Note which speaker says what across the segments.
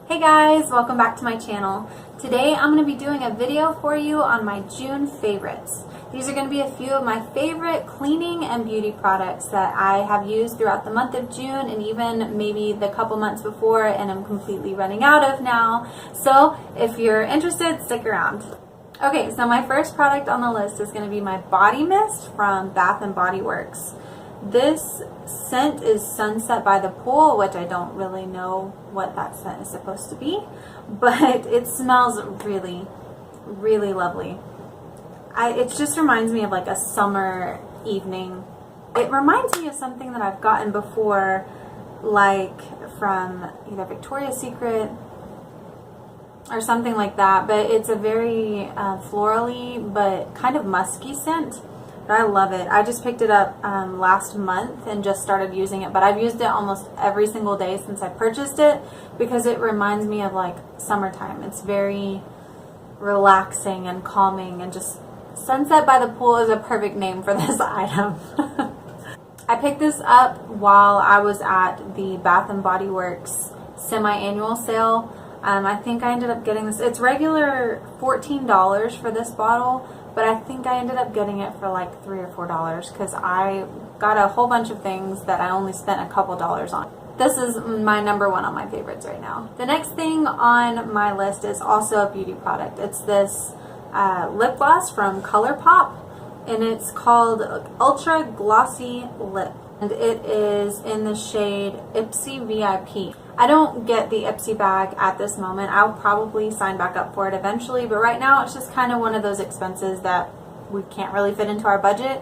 Speaker 1: Hey guys, welcome back to my channel. Today I'm going to be doing a video for you on my June favorites. These are going to be a few of my favorite cleaning and beauty products that I have used throughout the month of June and even maybe the couple months before, and I'm completely running out of now. So if you're interested, stick around. Okay, so my first product on the list is going to be my body mist from Bath and Body Works. This scent is Sunset by the Pool, which I don't really know what that scent is supposed to be, but it smells really, really lovely. It just reminds me of like a summer evening. It reminds me of something that I've gotten before, like from either Victoria's Secret or something like that, but it's a very florally but kind of musky scent. I love it. I just picked it up last month and just started using it, but I've used it almost every single day since I purchased it because it reminds me of like summertime. It's very relaxing and calming, and just Sunset by the Pool is a perfect name for this item. I picked this up while I was at the Bath and Body Works semi-annual sale. I think I ended up getting this. It's regular $14 for this bottle, but I think I ended up getting it for like $3 or $4 because I got a whole bunch of things that I only spent a couple dollars on. This is my number one on my favorites right now. The next thing on my list is also a beauty product. It's this lip gloss from Colourpop, and it's called Ultra Glossy Lip, and it is in the shade Ipsy VIP. I don't get the Ipsy bag at this moment. I'll probably sign back up for it eventually, but right now it's just kind of one of those expenses that we can't really fit into our budget.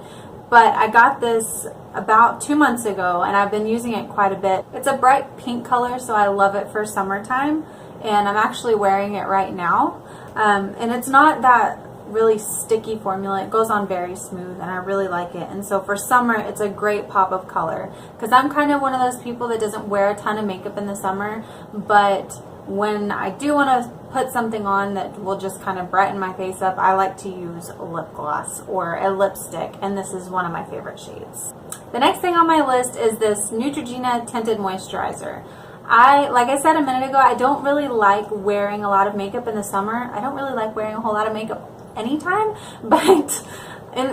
Speaker 1: But I got this about 2 months ago and I've been using it quite a bit. It's a bright pink color, so I love it for summertime, and I'm actually wearing it right now. And it's not that really sticky formula. It goes on very smooth and I really like it, and so for summer it's a great pop of color because I'm kind of one of those people that doesn't wear a ton of makeup in the summer, but when I do want to put something on that will just kind of brighten my face up, I like to use a lip gloss or a lipstick, and this is one of my favorite shades. The next thing on my list is this Neutrogena Tinted Moisturizer. Like I said a minute ago, I don't really like wearing a lot of makeup in the summer. I don't really like wearing a whole lot of makeup anytime, but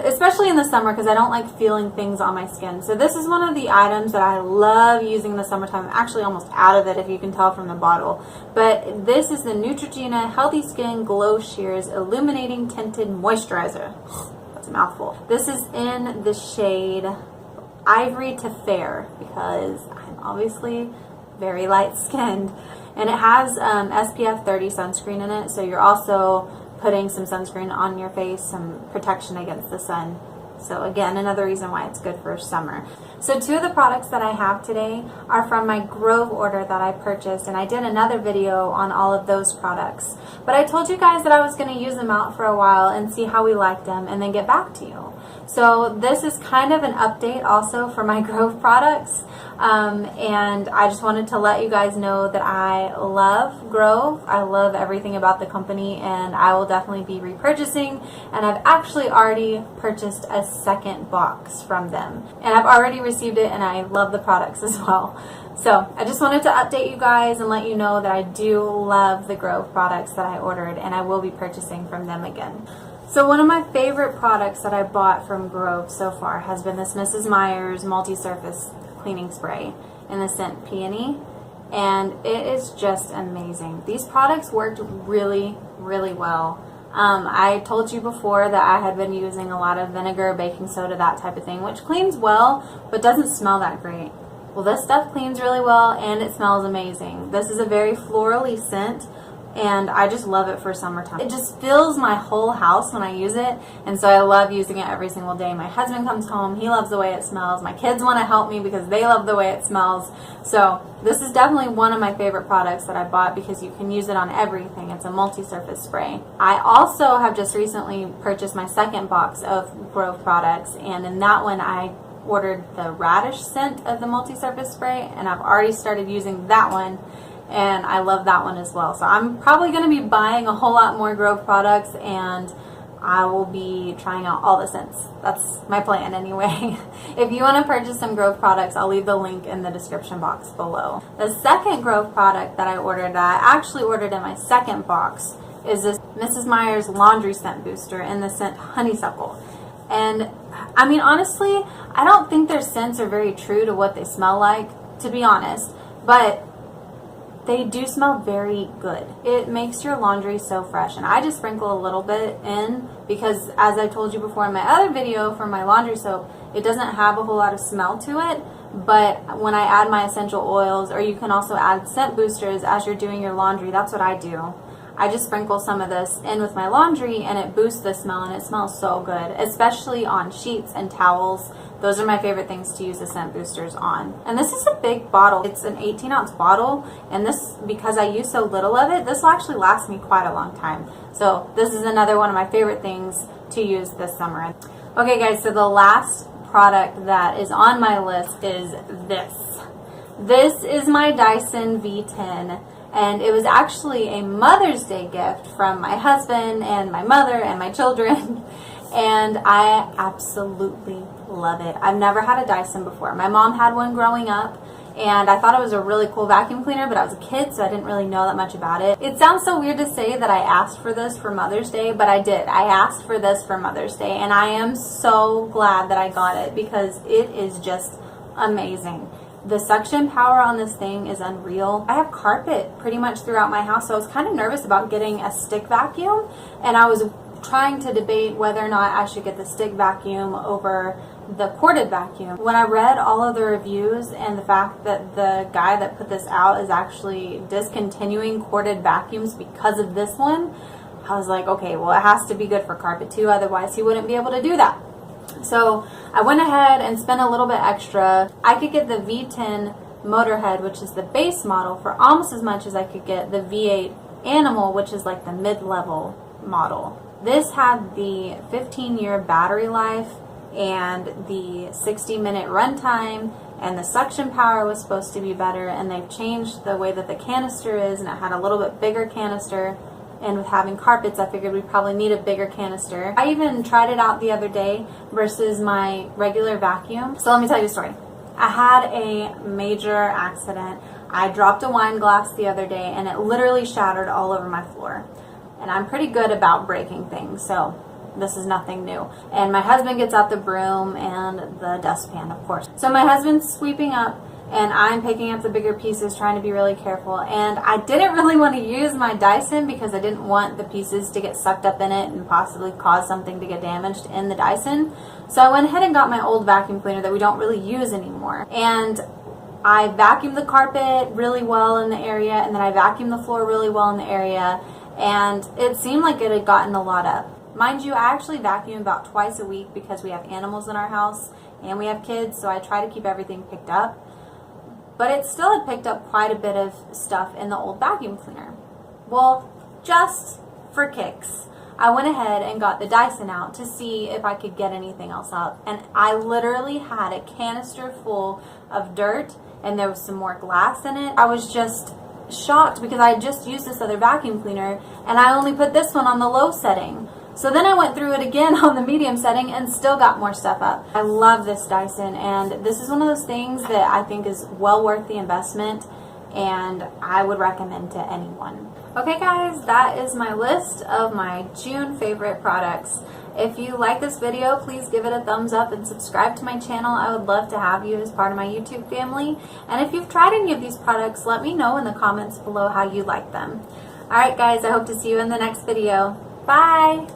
Speaker 1: especially in the summer because I don't like feeling things on my skin. So this is one of the items that I love using in the summertime. I'm actually almost out of it, if you can tell from the bottle. But this is the Neutrogena Healthy Skin Glow Shears Illuminating Tinted Moisturizer. That's a mouthful. This is in the shade Ivory to Fair because I'm obviously very light skinned, and it has SPF 30 sunscreen in it, so you're also putting some sunscreen on your face, some protection against the sun. So again, another reason why it's good for summer. So two of the products that I have today are from my Grove order that I purchased, and I did another video on all of those products. But I told you guys that I was going to use them out for a while and see how we liked them and then get back to you. So this is kind of an update also for my Grove products. And I just wanted to let you guys know that I love Grove. I love everything about the company, and I will definitely be repurchasing, and I've actually already purchased a second box from them, and I've already received it, and I love the products as well. So I just wanted to update you guys and let you know that I do love the Grove products that I ordered, and I will be purchasing from them again. So one of my favorite products that I bought from Grove so far has been this Mrs. Meyer's MultiSurface cleaning spray in the scent Peony, and it is just amazing. These products worked really, really well. I told you before that I had been using a lot of vinegar, baking soda, that type of thing, which cleans well but doesn't smell that great. Well, this stuff cleans really well and it smells amazing. This is a very florally scent, and I just love it for summertime. It just fills my whole house when I use it, and so I love using it every single day. My husband comes home, he loves the way it smells. My kids want to help me because they love the way it smells. So this is definitely one of my favorite products that I bought because you can use it on everything. It's a multi-surface spray. I also have just recently purchased my second box of Grove products, and in that one I ordered the radish scent of the multi-surface spray, and I've already started using that one, and I love that one as well. So I'm probably going to be buying a whole lot more Grove products, and I will be trying out all the scents. That's my plan anyway. If you want to purchase some Grove products, I'll leave the link in the description box below. The second Grove product that I ordered, that I actually ordered in my second box, is this Mrs. Meyer's laundry scent booster in the scent Honeysuckle. And I mean, honestly, I don't think their scents are very true to what they smell like, to be honest, but they do smell very good. It makes your laundry so fresh, and I just sprinkle a little bit in because, as I told you before in my other video for my laundry soap, it doesn't have a whole lot of smell to it, but when I add my essential oils, or you can also add scent boosters as you're doing your laundry, that's what I do. I just sprinkle some of this in with my laundry and it boosts the smell, and it smells so good, especially on sheets and towels. Those are my favorite things to use the scent boosters on. And this is a big bottle. It's an 18-ounce bottle, and this, because I use so little of it, this will actually last me quite a long time. So this is another one of my favorite things to use this summer. Okay guys, so the last product that is on my list is this. This is my Dyson V10. And it was actually a Mother's Day gift from my husband and my mother and my children. And I absolutely love it. I've never had a Dyson before. My mom had one growing up, and I thought it was a really cool vacuum cleaner, but I was a kid, so I didn't really know that much about it. It sounds so weird to say that I asked for this for Mother's Day, but I did. I asked for this for Mother's Day, and I am so glad that I got it because it is just amazing. The suction power on this thing is unreal. I have carpet pretty much throughout my house, so I was kind of nervous about getting a stick vacuum, and I was trying to debate whether or not I should get the stick vacuum over the corded vacuum. When I read all of the reviews and the fact that the guy that put this out is actually discontinuing corded vacuums because of this one, I was like, okay, well, it has to be good for carpet too, otherwise he wouldn't be able to do that. So I went ahead and spent a little bit extra. I could get the V10 Motorhead, which is the base model, for almost as much as I could get the V8 Animal, which is like the mid-level model. This had the 15-year battery life and the 60-minute runtime, and the suction power was supposed to be better, and they've changed the way that the canister is, and it had a little bit bigger canister. And with having carpets, I figured we probably need a bigger canister. I even tried it out the other day versus my regular vacuum. So let me tell you a story. I had a major accident. I dropped a wine glass the other day and it literally shattered all over my floor. And I'm pretty good about breaking things, so this is nothing new. And my husband gets out the broom and the dustpan, of course. So my husband's sweeping up, and I'm picking up the bigger pieces, trying to be really careful. And I didn't really want to use my Dyson because I didn't want the pieces to get sucked up in it and possibly cause something to get damaged in the Dyson. So I went ahead and got my old vacuum cleaner that we don't really use anymore. And I vacuumed the carpet really well in the area, and then I vacuumed the floor really well in the area. And it seemed like it had gotten a lot up. Mind you, I actually vacuum about twice a week because we have animals in our house and we have kids, so I try to keep everything picked up. But it still had picked up quite a bit of stuff in the old vacuum cleaner. Well, just for kicks, I went ahead and got the Dyson out to see if I could get anything else up. And I literally had a canister full of dirt, and there was some more glass in it. I was just shocked because I had just used this other vacuum cleaner, and I only put this one on the low setting. So then I went through it again on the medium setting and still got more stuff up. I love this Dyson, and this is one of those things that I think is well worth the investment, and I would recommend to anyone. Okay guys, that is my list of my June favorite products. If you like this video, please give it a thumbs up and subscribe to my channel. I would love to have you as part of my YouTube family. And if you've tried any of these products, let me know in the comments below how you like them. Alright guys, I hope to see you in the next video. Bye!